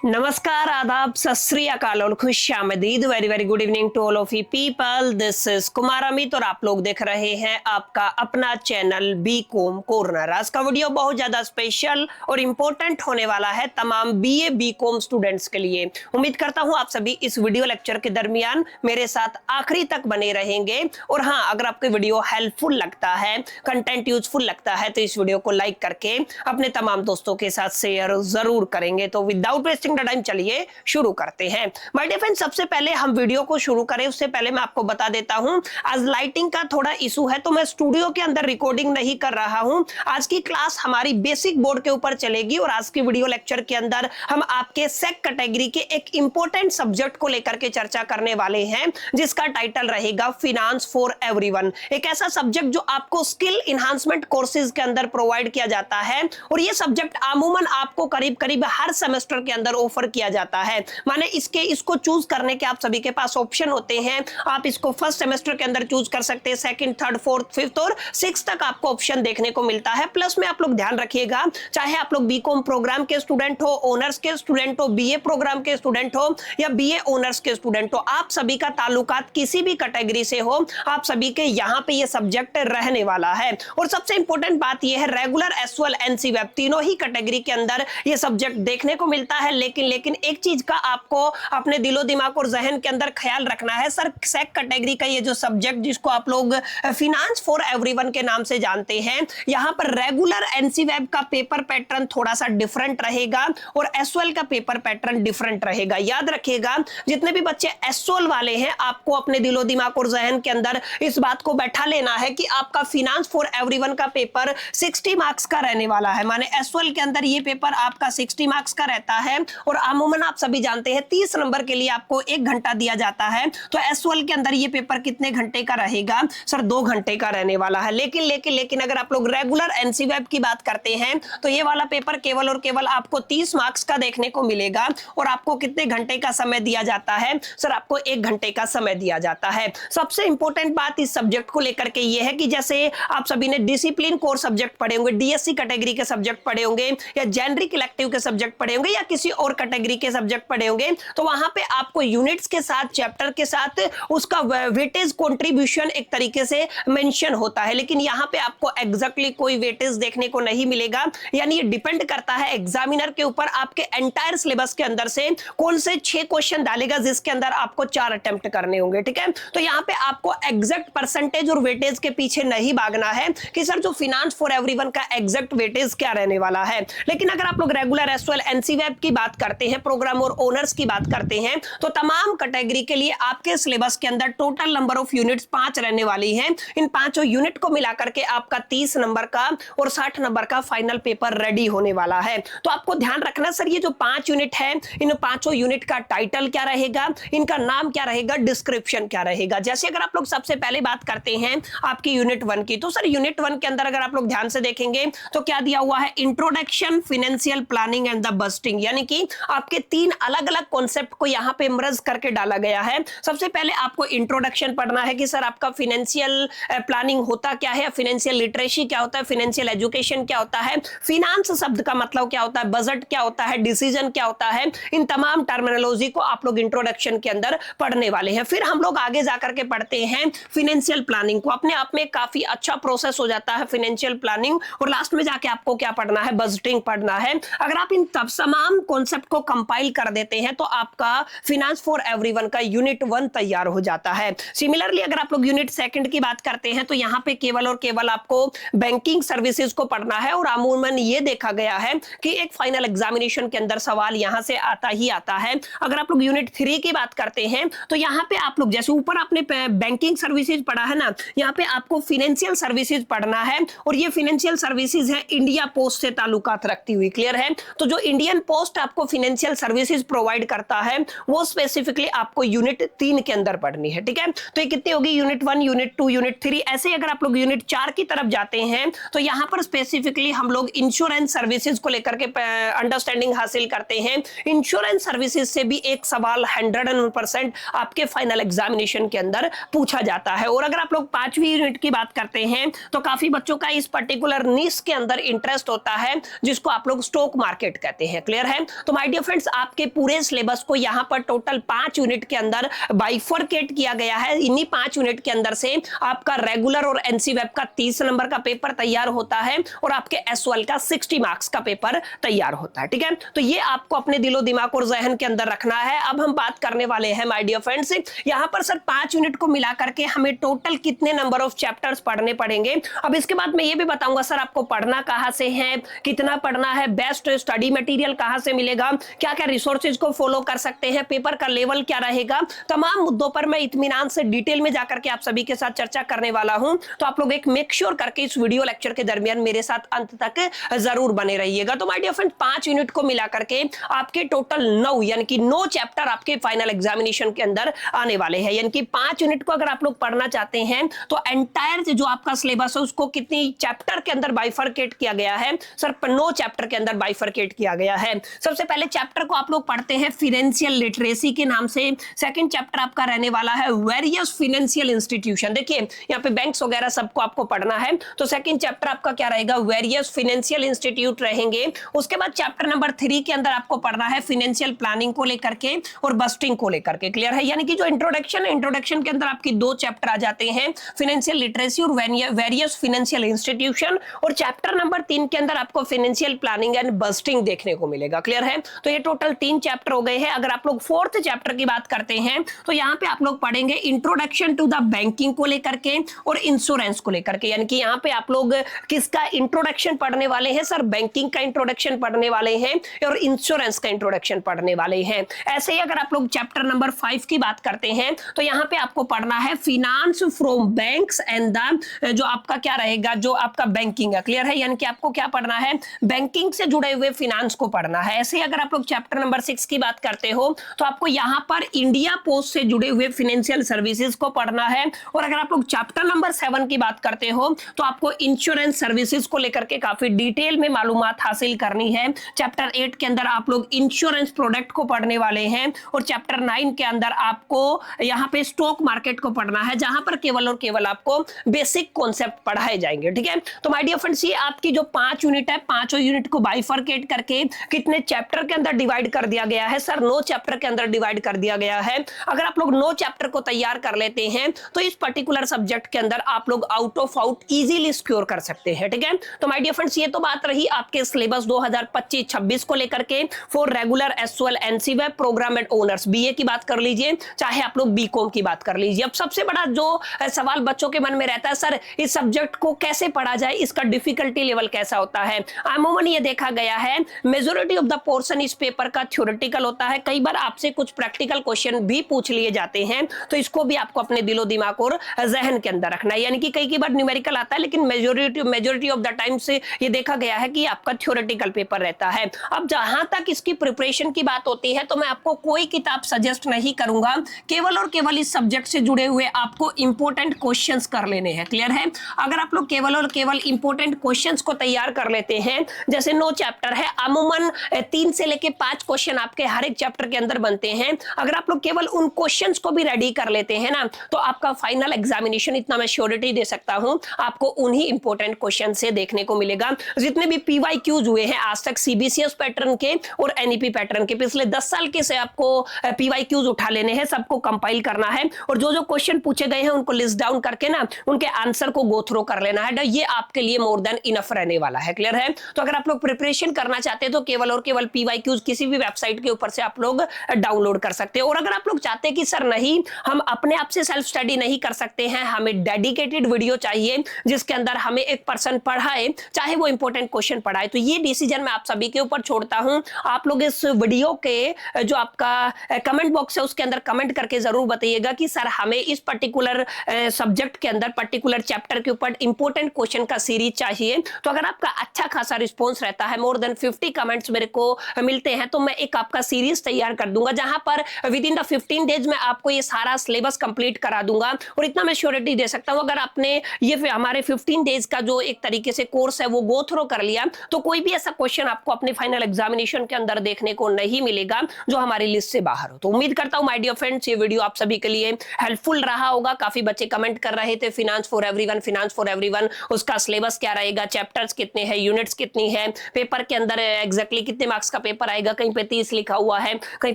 नमस्कार, आदाब, सत श्री अकाल और खुश आमदीद। Very very good evening to all of you people. This is Kumar Amit और आप लोग देख रहे हैं आपका अपना चैनल बीकॉम कॉर्नर। आज का वीडियो बहुत ज्यादा स्पेशल और इम्पोर्टेंट होने वाला है तमाम बीए बीकॉम स्टूडेंट्स के लिए। उम्मीद करता हूं आप सभी इस वीडियो लेक्चर के दरमियान मेरे साथ आखिरी तक बने रहेंगे। और हाँ, अगर आपको वीडियो हेल्पफुल लगता है, कंटेंट यूजफुल लगता है तो इस वीडियो को लाइक करके अपने तमाम दोस्तों के साथ शेयर जरूर करेंगे। तो विदाउट वेस्टिंग टाइम चलिए शुरू करते हैं। माय डियर फ्रेंड्स, सबसे पहले हम वीडियो को शुरू करें उससे पहले मैं आपको बता देता हूं, आज लाइटिंग का थोड़ा इशू है तो मैं स्टूडियो के अंदर रिकॉर्डिंग नहीं कर रहा हूं। आज की क्लास हमारी बेसिक बोर्ड के ऊपर चलेगी और आज की वीडियो लेक्चर के अंदर हम आपके सेक कैटेगरी के एक इंपॉर्टेंट सब्जेक्ट को लेकर के चर्चा करने वाले हैं, जिसका टाइटल रहेगा फिनांस फॉर एवरीवन। एक ऐसा सब्जेक्ट जो आपको स्किल इनहांसमेंट कोर्सेज के अंदर प्रोवाइड किया जाता है और ये सब्जेक्ट अमूमन आपको करीब करीब हर सेमेस्टर के अंदर ऑफर किया जाता है। माने इसको चूज करने के आप सभी के पास ऑप्शन होते हैं। आप इसको फर्स्ट सेमेस्टर के अंदर चूज कर सकते हैं, सेकंड, थर्ड, फोर्थ, फिफ्थ और सिक्स तक आपको ऑप्शन देखने को मिलता है। प्लस में आप लोग ध्यान रखिएगा, चाहे आप लोग बीकॉम प्रोग्राम के स्टूडेंट हो, ऑनर्स के स्टूडेंट हो, बीए प्रोग्राम के स्टूडेंट हो या बीए ऑनर्स के स्टूडेंट हो, आप सभी का ताल्लुकात किसी भी कैटेगरी से हो, आप सभी के यहाँ पे ये सब्जेक्ट रहने वाला है। और सबसे इंपॉर्टेंट बात यह है, रेगुलर एसवाल एनसी वेब तीनों ही कैटेगरी के अंदर ये सब्जेक्ट देखने को मिलता है। लेकिन एक चीज का आपको अपने दिलो दिमाग और जहन के अंदर ख्याल रखना है, सर सेक कैटेगरी का ये जो सब्जेक्ट जिसको आप लोग फिनांस फॉर एवरीवन के नाम से जानते हैं, यहां पर रेगुलर एनसी वेब का पेपर पैटर्न थोड़ा सा डिफरेंट रहेगा और एसवाल का पेपर पैटर्न डिफरेंट रहेगा। याद रखिएगा, जितने भी बच्चे एसवाल वाले हैं, आपको अपने दिलो दिमाग और जहन के अंदर इस बात को बैठा लेना है कि आपका फिनांस फॉर एवरीवन का पेपर 60 मार्क्स का रहने वाला है। माने एसवाल के अंदर ये पेपर आपका 60 मार्क्स का रहता है और अमूमन आप सभी जानते हैं 30 नंबर के लिए आपको 1 घंटा दिया जाता है। तो एसवाल के अंदर ये पेपर कितने घंटे का रहेगा? सर 2 घंटे का रहने वाला है। लेकिन अगर आप लोग रेगुलर एनसी वेब की बात करते हैं तो ये वाला पेपर केवल और केवल आपको 30 मार्क्स का देखने को मिलेगा और आपको कितने घंटे का समय दिया जाता है? सर आपको 1 घंटे का समय दिया जाता है। सबसे इंपॉर्टेंट बात इस सब्जेक्ट को लेकर के ये है कि जैसे आप सभी ने डिसिप्लिन कोर सब्जेक्ट पढ़े होंगे, डीएससी कैटेगरी के सब्जेक्ट पढ़े होंगे या जेनरिक इलेक्टिव के सब्जेक्ट पढ़े होंगे या किसी और कैटेगरी के सब्जेक्ट पढ़े होंगे, तो वहां पे आपको यूनिट्स के साथ, चैप्टर के साथ उसका वेटेज कंट्रीब्यूशन एक तरीके से मेंशन होता है। लेकिन यहां पे आपको एग्जैक्टली कोई वेटेज देखने को नहीं मिलेगा। यानी ये डिपेंड करता है एग्जामिनर के ऊपर, आपके एंटायर सिलेबस के अंदर से कौन से 6 क्वेश्चन डालेगा जिसके अंदर आपको 4 अटेम्प्ट करने होंगे। ठीक है, तो यहां पे आपको एग्जैक्ट परसेंटेज और वेटेज के पीछे नहीं भागना है कि सर जो फिनांस फॉर एवरीवन का एग्जैक्ट वेटेज क्या रहने वाला है। लेकिन अगर आप लोग रेगुलर एसवाल एनसी वेब की बात करते हैं, प्रोग्राम और ऑनर्स की बात करते हैं, तो तमाम कैटेगरी के लिए आपके सिलेबस के अंदर टोटल नंबर ऑफ यूनिट्स 5 रहने वाली हैं। इन 5 यूनिट को मिलाकर के आपका 30 नंबर का और 60 नंबर का फाइनल पेपर रेडी होने वाला है। तो आपको ध्यान रखना, सर ये जो 5 यूनिट है, इन 5 यूनिट का टाइटल क्या रहेगा, इनका नाम क्या रहेगा, डिस्क्रिप्शन क्या रहेगा। जैसे अगर आप लोग सबसे पहले बात करते हैं आपकी यूनिट 1 की, तो सर यूनिट 1 के अंदर अगर आप लोग ध्यान से देखेंगे तो क्या दिया हुआ है, introduction, financial planning and the budgeting. यानी कि आपके 3 अलग अलग कॉन्सेप्ट को यहां पे मर्ज करके डाला गया है। सबसे पहले आपको इंट्रोडक्शन पढ़ना है कि सर आपका फाइनेंशियल प्लानिंग होता क्या है, फाइनेंशियल लिटरेसी क्या होता है, फाइनेंशियल एजुकेशन क्या होता है, फिनांस शब्द का मतलब क्या होता है, बजट क्या होता है, डिसीजन क्या होता है। इन तमाम टर्मिनोलॉजी को आप लोग इंट्रोडक्शन के अंदर पढ़ने वाले हैं। फिर हम लोग आगे जाकर के पढ़ते हैं फाइनेंशियल प्लानिंग को। अपने आप में काफी अच्छा प्रोसेस हो जाता है फाइनेंशियल प्लानिंग, और लास्ट में जाके आपको क्या पढ़ना है, बजटिंग पढ़ना है। अगर आप इन तमाम कॉन्सेप्ट को कंपाइल कर देते हैं तो आपका फिनांस फॉर एवरीवन का यूनिट 1 तैयार हो जाता है। सिमिलरली अगर आप लोग यूनिट 2 की बात करते हैं तो यहां पे केवल और केवल आपको बैंकिंग सर्विसेज को पढ़ना है। और अमूमन ये देखा गया है कि एक फाइनल एग्जामिनेशन के अंदर सवाल यहां से आता ही आता है। अगर आप लोग यूनिट 3 की बात करते हैं तो यहां पे आप लोग जैसे ऊपर आपने बैंकिंग सर्विसेज पढ़ा है ना, यहां पे आपको फाइनेंशियल सर्विसेज पढ़ना है। और ये फाइनेंशियल सर्विसेज है इंडिया पोस्ट से ताल्लुकात रखती हुई। क्लियर है? तो जो इंडियन पोस्ट आपको फाइनेंशियल सर्विसेज प्रोवाइड करता है वो स्पेसिफिकली आपको यूनिट 3 के अंदर पढ़नी है। ठीक है, तो ये कितनी होगी, यूनिट 1, यूनिट 2, यूनिट 3। ऐसे अगर आप लोग यूनिट 4 की तरफ जाते हैं तो यहां पर स्पेसिफिकली हम लोग इंश्योरेंस सर्विसेज को लेकर के अंडरस्टैंडिंग हासिल करते हैं। इंश्योरेंस सर्विसेज से भी एक सवाल 101% आपके फाइनल एग्जामिनेशन के अंदर पूछा जाता है। और अगर आप लोग 5वीं यूनिट की बात करते हैं तो काफी बच्चों का इस पर्टिकुलर निश के अंदर इंटरेस्ट होता है जिसको आप लोग स्टॉक मार्केट कहते हैं। क्लियर है? तो तो माय डियर फ्रेंड्स, आपके पूरे सिलेबस को यहाँ पर टोटल 5 यूनिट के अंदर बाइफरकेट किया गया है। इन्हीं 5 यूनिट के अंदर से आपका रेगुलर और एनसी वेब का 30 नंबर का पेपर तैयार होता है और आपके एसवाल का 60 मार्क्स का पेपर तैयार होता है। ठीक है, तो ये आपको अपने दिलो दिमाग और जहन के अंदर रखना है। अब हम बात करने वाले हैं माय डियर फ्रेंड्स, यहाँ पर सर 5 यूनिट को मिला करके हमें टोटल कितने नंबर ऑफ चैप्टर्स पढ़ने पड़ेंगे। अब इसके बाद मैं ये भी बताऊंगा सर आपको पढ़ना कहां से है, कितना पढ़ना है, बेस्ट स्टडी मटेरियल कहां से मिलेगा, क्या क्या रिसोर्सेज को फॉलो कर सकते हैं, पेपर का लेवल क्या रहेगा। तमाम मुद्दों पर मैं इत्मीनान से डिटेल में जाकर के आप सभी के साथ चर्चा करने वाला हूं। तो आप लोग एक मेक श्योर करके इस वीडियो लेक्चर के दरमियान मेरे साथ अंत तक जरूर बने रहिएगा। तो माय डियर फ्रेंड, 5 यूनिट को मिला करके आपके टोटल 9 यानी कि 9 चैप्टर आपके फाइनल एग्जामिनेशन के अंदर आने वाले हैं। यानी कि 5 यूनिट को अगर आप लोग पढ़ना चाहते हैं तो एंटायर जो आपका सिलेबस है उसको कितनी चैप्टर के अंदर बाइफरकेट किया गया है सर, 9 चैप्टर के अंदर बाइफरकेट किया गया है। सबसे पहले चैप्टर को आप लोग पढ़ते हैं फाइनेंशियल लिटरेसी के नाम से। सेकंड चैप्टर आपका रहने वाला है वेरियस फाइनेंशियल इंस्टीट्यूशन। देखिए यहाँ पे बैंक्स वगैरह सबको आपको पढ़ना है, तो सेकंड चैप्टर आपका क्या रहेगा, वेरियस फाइनेंशियल इंस्टीट्यूट रहेंगे। उसके बाद चैप्टर नंबर 3 के अंदर आपको पढ़ना है फाइनेंशियल प्लानिंग को लेकर के और बस्टिंग को लेकर के। क्लियर है, यानी कि जो इंट्रोडक्शन है, इंट्रोडक्शन के अंदर आपकी 2 चैप्टर आ जाते हैं, फाइनेंशियल लिटरेसी और वेरियस फाइनेंशियल इंस्टीट्यूशन। और चैप्टर नंबर 3 के अंदर आपको फाइनेंशियल प्लानिंग एंड बस्टिंग देखने को मिलेगा। क्लियर है, तो ये टोटल 3 चैप्टर हो गए हैं। अगर आप लोग 4th चैप्टर की बात करते हैं तो यहाँ पे आप लोग पढ़ेंगे इंट्रोडक्शन टू द बैंकिंग को लेकर के और इंश्योरेंस को लेकर के। यानी कि यहाँ पे आप लोग किसका इंट्रोडक्शन पढ़ने वाले हैं सर, बैंकिंग का इंट्रोडक्शन पढ़ने वाले हैं और इंश्योरेंस का इंट्रोडक्शन पढ़ने वाले हैं। ऐसे ही अगर आप लोग चैप्टर नंबर 5 की बात करते हैं तो यहाँ पे आपको पढ़ना है finance from banks and the जो आपका क्या रहेगा, जो आपका बैंकिंग है। क्लियर है, यानी कि आपको क्या पढ़ना है, बैंकिंग से जुड़े हुए फिनांस को पढ़ना है। ऐसे ही अगर आप लोग चैप्टर नंबर 6 की बात करते हो तो आपको यहाँ पर इंडिया पोस्ट से जुड़े हुए फाइनेंशियल सर्विसेज को पढ़ना है। और अगर आप लोग चैप्टर नंबर 7 की बात करते हो तो आपको इंश्योरेंस सर्विसेज को लेकर के काफी डिटेल में मालूमात हासिल करनी है। चैप्टर 8 के अंदर आप लोग इंश्योरेंस प्रोडक्ट को पढ़ने वाले हैं और चैप्टर 9 के अंदर आपको यहाँ पे स्टॉक मार्केट को पढ़ना है, जहां पर केवल और केवल आपको बेसिक कॉन्सेप्ट पढ़ाए जाएंगे। ठीक है, तो माय डियर फ्रेंड्स, ये आपकी जो 5 यूनिट है, 5 यूनिट को बाइफरकेट करके कितने चैप्टर के अंदर डिवाइड कर दिया गया है सर, 9 चैप्टर के अंदर डिवाइड कर दिया गया है। अगर आप लोग 9 चैप्टर को तैयार कर लेते हैं तो इस पर्टिकुलर सब्जेक्ट के अंदर आप लोग out of out easily secure कर सकते हैं। ठीक है, तो माय डियर फ्रेंड्स, ये तो बात रही आपके सिलेबस 2025-26 को लेकर के फॉर रेगुलर एसवाल NC web program and honours. BA की बात कर लीजिए, चाहे आप लोग बीकॉम की बात कर लीजिए। अब सबसे बड़ा जो सवाल बच्चों के मन में रहता है, सर इस सब्जेक्ट को कैसे पढ़ा जाए, इसका डिफिकल्टी लेवल कैसा होता है। अमूमन ये देखा गया है मेजॉरिटी ऑफ द पोर्शन इस पेपर का थ्योरेटिकल होता है। कई बार आपसे कुछ प्रैक्टिकल क्वेश्चन भी पूछ लिए जाते हैं, तो इसको भी आपको अपने दिलो दिमाग और जहन के अंदर रखना है। यानी कि कई बार न्यूमेरिकल आता है, लेकिन मेजॉरिटी ऑफ द टाइम से ये देखा गया है कि आपका थ्योरेटिकल पेपर रहता है। अब जहां तक इसकी प्रिपरेशन की बात होती है तो मैं आपको कोई किताब सजेस्ट नहीं करूंगा, केवल और केवल इस सब्जेक्ट से जुड़े हुए आपको इंपॉर्टेंट क्वेश्चंस कर लेने हैं। क्लियर है, अगर आप लोग केवल और केवल इंपॉर्टेंट क्वेश्चंस को तैयार कर लेते हैं, जैसे 9 चैप्टर है, अमूमन 3 से लेके 5 क्वेश्चन आपके हर एक चैप्टर के अंदर बनते हैं। अगर आप लोग केवल उन क्वेश्चंस को भी रेडी कर लेते हैं ना, तो आपका फाइनल एग्जामिनेशन, इतना मैं श्योरिटी दे सकता हूं, आपको उन्हीं इंपॉर्टेंट क्वेश्चन से देखने को मिलेगा। जितने भी पीवाईक्यूज हुए हैं आज तक सीबीसीएस पैटर्न के और एनईपी पैटर्न के, पिछले 10 साल के से आपको पीवाईक्यूज उठा लेने हैं, सबको कंपाइल करना है और जो जो क्वेश्चन पूछे गए हैं उनको लिस्ट डाउन करके ना उनके आंसर को गो थ्रू कर लेना है। ये आपके लिए मोर देन इनफ रहने वाला है। क्लियर है, तो अगर आप लोग प्रिपरेशन करना चाहते हैं तो केवल और केवल पीवाईक्यूज किसी भी वेबसाइट के ऊपर से आप लोग डाउनलोड कर सकते हैं। और अगर आप लोग चाहते हैं कि सर नहीं, हम अपने आप से सेल्फ स्टडी नहीं कर सकते हैं, हमें डेडिकेटेड वीडियो चाहिए जिसके अंदर हमें एक पर्सन पढ़ाए, चाहे वो इंपॉर्टेंट क्वेश्चन पढ़ाए, तो ये डिसीजन मैं आप सभी के ऊपर छोड़ता हूं। आप लोग इस वीडियो के जो आपका कमेंट बॉक्स है उसके अंदर कमेंट करके जरूर बताइएगा कि सर हमें इस पर्टिकुलर सब्जेक्ट के अंदर पर्टिकुलर चैप्टर के ऊपर इंपॉर्टेंट क्वेश्चन का सीरीज चाहिए। तो अगर आपका अच्छा खासा रिस्पॉन्स रहता है, मोर देन 50 कमेंट्स मेरे को मिलते हैं, तो मैं एक आपका सीरीज तैयार कर दूंगा जहां पर विद इन द 15 डेज में आपको ये सारा सिलेबस कंप्लीट करा दूंगा। और इतना मैं श्योरिटी दे सकता हूं, अगर आपने ये हमारे 15 डेज का जो एक तरीके से कोर्स है वो गो थ्रू कर लिया, तो कोई भी ऐसा क्वेश्चन आपको अपने फाइनल एग्जामिनेशन के अंदर देखने को नहीं मिलेगा जो हमारी लिस्ट से बाहर हो। तो उम्मीद करता हूं माय डियर फ्रेंड्स ये वीडियो आप सभी के लिए हेल्पफुल रहा होगा। काफी बच्चे कमेंट कर रहे थे फाइनेंस फॉर एवरीवन, उसका सिलेबस क्या रहेगा, चैप्टर्स कितने हैं, यूनिट्स कितनी है, पेपर के अंदर एग्जैक्टली कितने मार्क्स का पेपर आएगा, कहीं पे 30 लिखा हुआ है, कहीं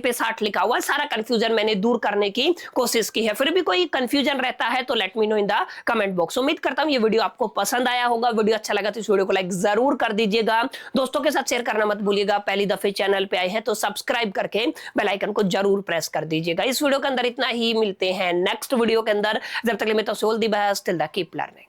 पे 60 लिखा हुआ है। सारा कंफ्यूजन मैंने दूर करने की कोशिश की है। फिर भी कोई कंफ्यूजन रहता है तो let me know in the comment box. उम्मीद करता हूं ये वीडियो आपको पसंद आया होगा। वीडियो अच्छा लगा तो इस वीडियो को लाइक जरूर कर दीजिएगा, दोस्तों के साथ शेयर करना मत भूलिएगा। पहली दफे चैनल पे आए हैं तो सब्सक्राइब करके बेल आइकन को जरूर प्रेस कर दीजिएगा। इस वीडियो के अंदर इतना ही, मिलते हैं नेक्स्ट वीडियो के अंदर। जब तक के लिए मैं तो soul the best, till the keep learning.